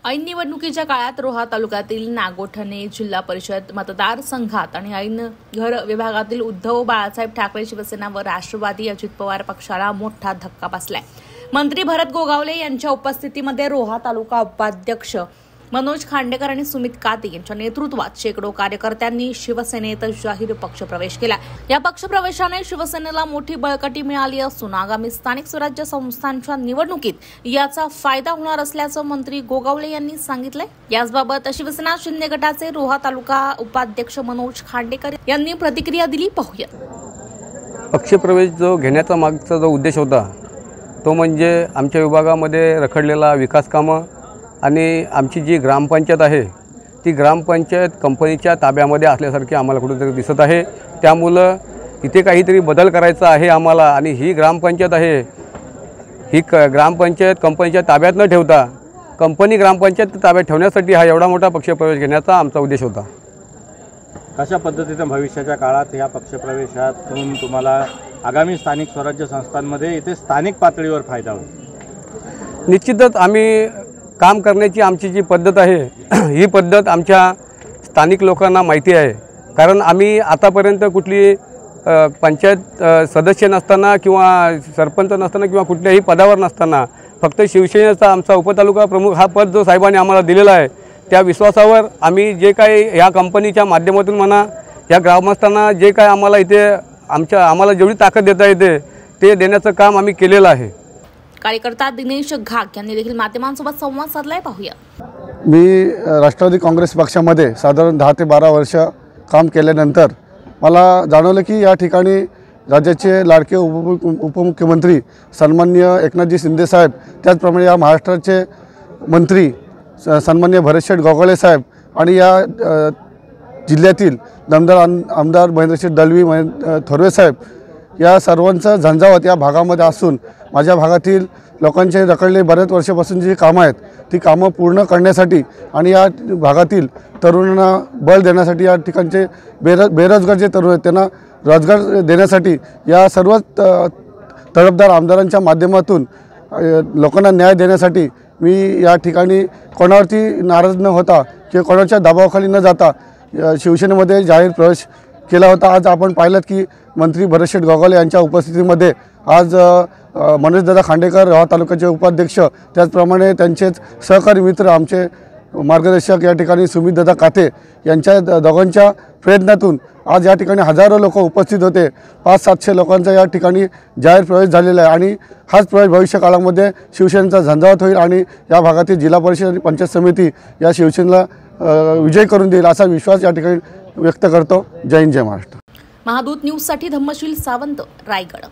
ऐन निवडणुकीच्या काळात रोहा तालुक्यातील नागोठणे जिल्हा परिषद मतदारसंघात आणि ऐन घर विभागातील उद्धव बाळासाहेब ठाकरे शिवसेना व राष्ट्रवादी अजित पवार पक्षाला मोठा धक्का बसलाय। मंत्री भरत गोगावले यांच्या उपस्थितीमध्ये रोहा तालुका उपाध्यक्ष मनोज खांडेकर आणि सुमित काते यांच्या नेतृत्वात शेकडो कार्यकर्त्यांनी शिवसेनेत जाहीर पक्षप्रवेश केला। या पक्षप्रवेशाने शिवसेनेला मोठी बळकटी मिळाली असून आगामी स्थानिक स्वराज्य संस्थांच्या निवडणुकीत याचा फायदा होणार असल्याचं मंत्री गोगावले यांनी सांगितलंय। याचबाबत शिवसेना शिंदे गटाचे रोहा तालुका उपाध्यक्ष मनोज खांडेकर यांनी प्रतिक्रिया दिली। पाहूया। पक्षप्रवेश जो घेण्याचा मागचा जो उद्देश होता तो म्हणजे आमच्या विभागामध्ये रखडलेला विकास कामं आणि आमची जी ग्रामपंचायत आहे ती ग्रामपंचायत कंपनीच्या ताब्यामध्ये असल्यासारखी आम्हाला कुठेतरी दिसत आहे। त्यामुळे इथे काहीतरी बदल करायचा आहे आम्हाला आणि ही ग्रामपंचायत आहे ही ग्रामपंचायत कंपनीच्या ताब्यात न ठेवता कंपनी ग्रामपंचायत ताब्यात ठेवण्यासाठी हा एवढा मोठा पक्षप्रवेश घेण्याचा आमचा उद्देश होता। कशा पद्धतीने भविष्याच्या काळात या पक्षप्रवेशातून तुम्हाला आगामी स्थानिक स्वराज्य संस्थांमध्ये इथे स्थानिक पातळीवर फायदा होईल? निश्चितच आम्ही काम करण्याची आमची जी पद्धत आहे ही पद्धत आमच्या स्थानिक लोकांना माहिती आहे। कारण आम्ही आतापर्यंत कुठली पंचायत सदस्य नसताना किंवा सरपंच नसताना किंवा कुठल्याही पदावर नसताना फक्त शिवसेनेचा आमचा उपतालुका प्रमुख हा पद जो साहेबांनी आम्हाला दिलेला आहे त्या विश्वासावर आम्ही जे काही ह्या कंपनीच्या माध्यमातून म्हणा या ग्रामस्थांना जे काय आम्हाला इथे आम्हाला जेवढी ताकद देता येते ते देण्याचं काम आम्ही केलेलं आहे। कार्यकर्ता दिनेश घाग यांनी देखील माध्यमांसोबत संवाद साधलाय। पाहूया। मी राष्ट्रवादी काँग्रेस पक्षामध्ये साधारण 10 ते 12 वर्ष काम केल्यानंतर मला जाणवलं की या ठिकाणी राज्याचे लाडके उपमुख्यमंत्री सन्माननीय एकनाथजी शिंदे साहेब त्याचप्रमाणे या महाराष्ट्राचे मंत्री सन्माननीय भरत गोगावले साहेब आणि या जिल्ह्यातील दमदार आमदार महेंद्रशेठ दलवी थोरवे साहेब या सर्वांचं झंझावात या भागामध्ये असून माझ्या भागातील लोकांचे रखडले बऱ्याच वर्षापासून जी कामं आहेत ती कामं पूर्ण करण्यासाठी आणि या भागातील तरुणांना बळ देण्यासाठी या ठिकाणचे बेरोजगार जे तरुण आहेत त्यांना रोजगार देण्यासाठी या सर्व तडफदार आमदारांच्या माध्यमातून लोकांना न्याय देण्यासाठी मी या ठिकाणी कोणावरती नाराज न होता किंवा कोणाच्या दबावाखाली न जाता शिवसेनेमध्ये जाहीर प्रवेश केला होता। आज आपण पाहिलं की मंत्री भरत गोगावले यांच्या उपस्थितीमध्ये आज मनोजदादा खांडेकर रोहा तालुक्याचे उपाध्यक्ष त्याचप्रमाणे त्यांचेच सहकारी मित्र आमचे मार्गदर्शक या ठिकाणी सुमितदादा काते यांच्या दोघांच्या प्रयत्नातून आज या ठिकाणी हजारो लोक उपस्थित होते। 500-700 लोकांचा या ठिकाणी जाहीर प्रवेश झालेला आहे आणि हाच प्रवेश भविष्य काळामध्ये शिवसेनेचा झंझावात होईल आणि या भागातील जिल्हा परिषद आणि पंचायत समिती या शिवसेनेला विजय करून देईल असा विश्वास या ठिकाणी व्यक्त करतो। जय हिंद, जय महाराष्ट्र। महादूत न्यूजसाठी धम्मशील सावंत, रायगड।